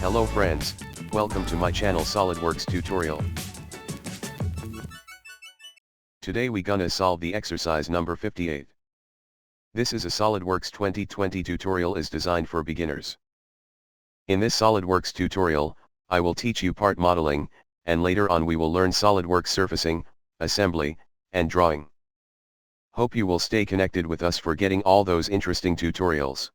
Hello friends, welcome to my channel SolidWorks tutorial. Today we gonna solve the exercise number 58. This is a SolidWorks 2020 tutorial is designed for beginners. In this SolidWorks tutorial, I will teach you part modeling, and later on we will learn SolidWorks surfacing, assembly, and drawing. Hope you will stay connected with us for getting all those interesting tutorials.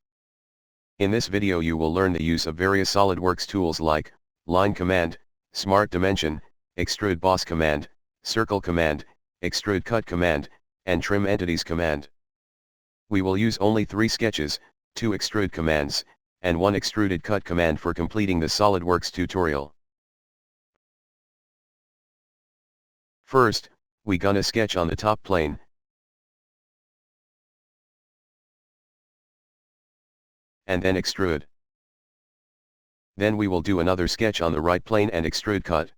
In this video you will learn the use of various SolidWorks tools like, line command, smart dimension, extrude boss command, circle command, extrude cut command, and trim entities command. We will use only 3 sketches, 2 extrude commands, and 1 extruded cut command for completing the SolidWorks tutorial. First, we gonna sketch on the top plane, and then extrude. Then we will do another sketch on the right plane and extrude cut.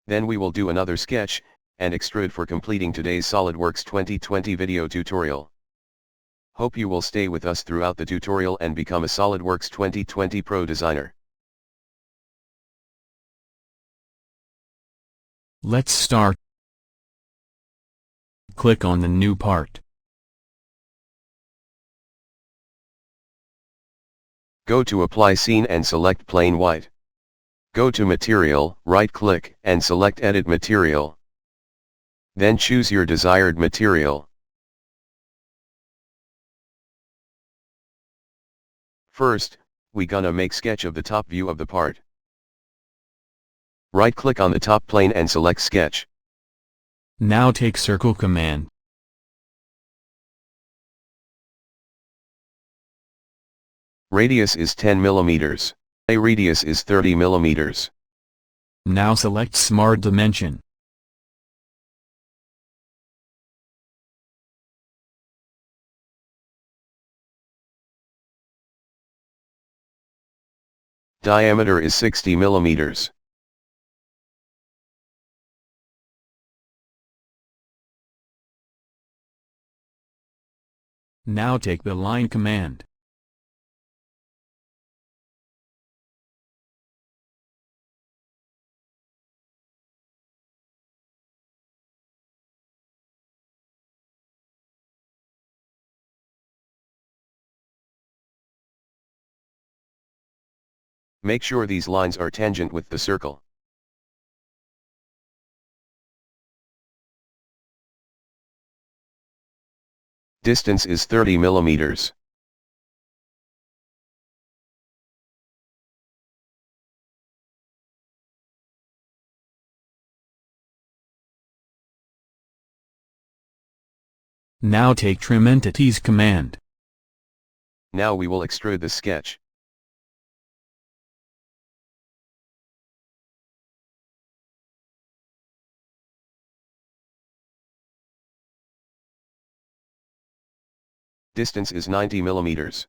Then we will do another sketch, and extrude for completing today's SolidWorks 2020 video tutorial. Hope you will stay with us throughout the tutorial and become a SolidWorks 2020 Pro designer. Let's start. Click on the new part. Go to Apply Scene and select Plain White. Go to Material, right-click, and select Edit Material. Then choose your desired material. First, we gonna make sketch of the top view of the part. Right-click on the top plane and select Sketch. Now take Circle command. Radius is 10 mm. A radius is 30 mm. Now select Smart Dimension. Diameter is 60 mm. Now take the Line command. Make sure these lines are tangent with the circle. Distance is 30 mm. Now take Trim Entities command. Now we will extrude the sketch. Distance is 90 mm.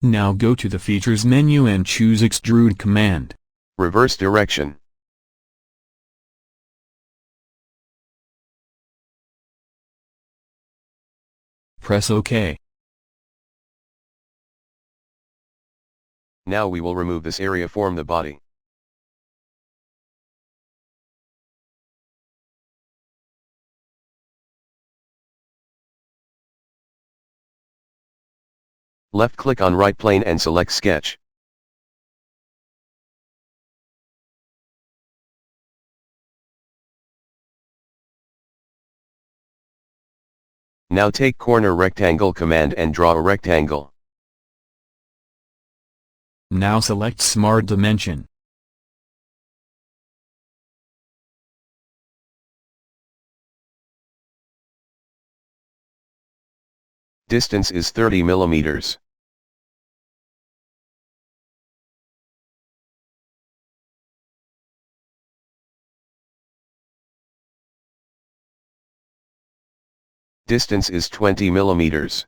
Now go to the Features menu and choose Extrude command. Reverse direction. Press OK. Now we will remove this area form the body. Left click on right plane and select Sketch. Now take Corner Rectangle command and draw a rectangle. Now select Smart Dimension. Distance is 30 mm. Distance is 20 mm.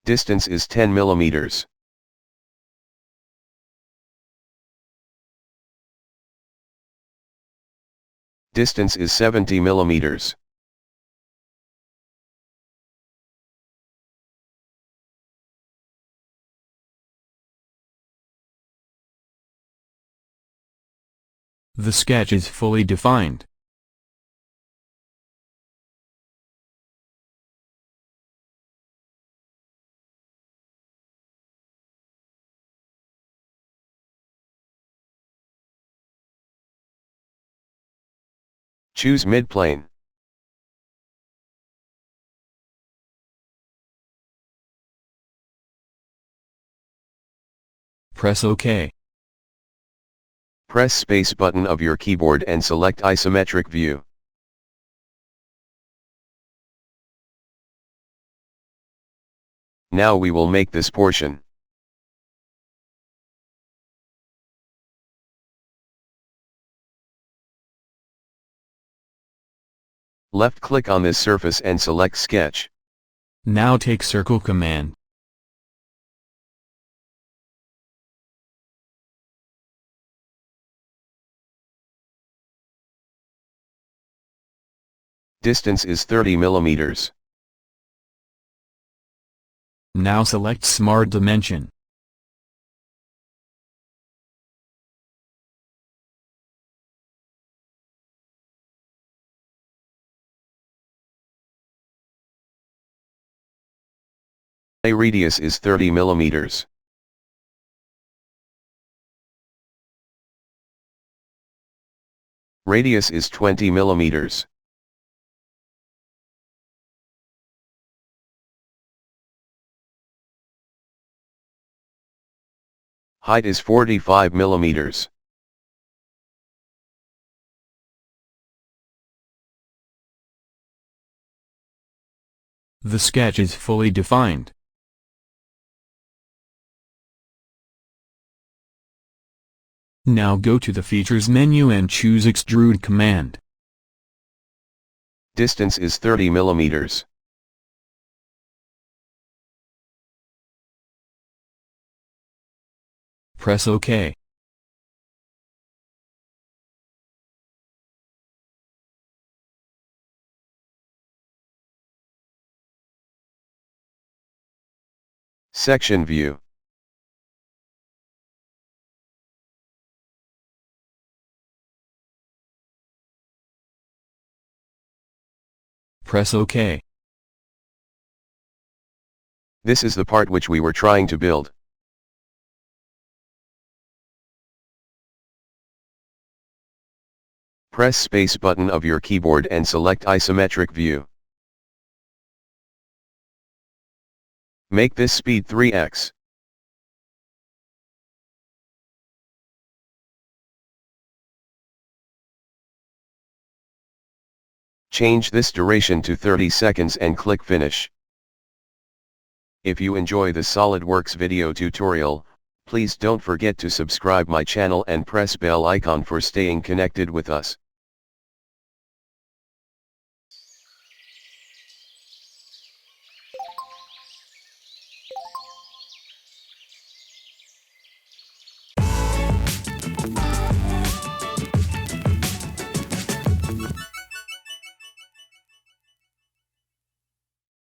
Distance is 10 millimeters. Distance is 70 millimeters. The sketch is fully defined. Choose midplane. Press OK. Press space button of your keyboard and select isometric view. Now we will make this portion. Left click on this surface and select sketch. Now take circle command. Distance is 30 millimeters. Now select Smart Dimension. Radius is 30 millimeters. Radius is 20 millimeters. Height is 45 millimeters. The sketch is fully defined. Now go to the Features menu and choose Extrude command. Distance is 30 millimeters. Press OK. Section view. Press OK. This is the part which we were trying to build. Press space button of your keyboard and select isometric view. Make this speed 3x. Change this duration to 30 seconds and click Finish. If you enjoy the SolidWorks video tutorial, please don't forget to subscribe my channel and press bell icon for staying connected with us.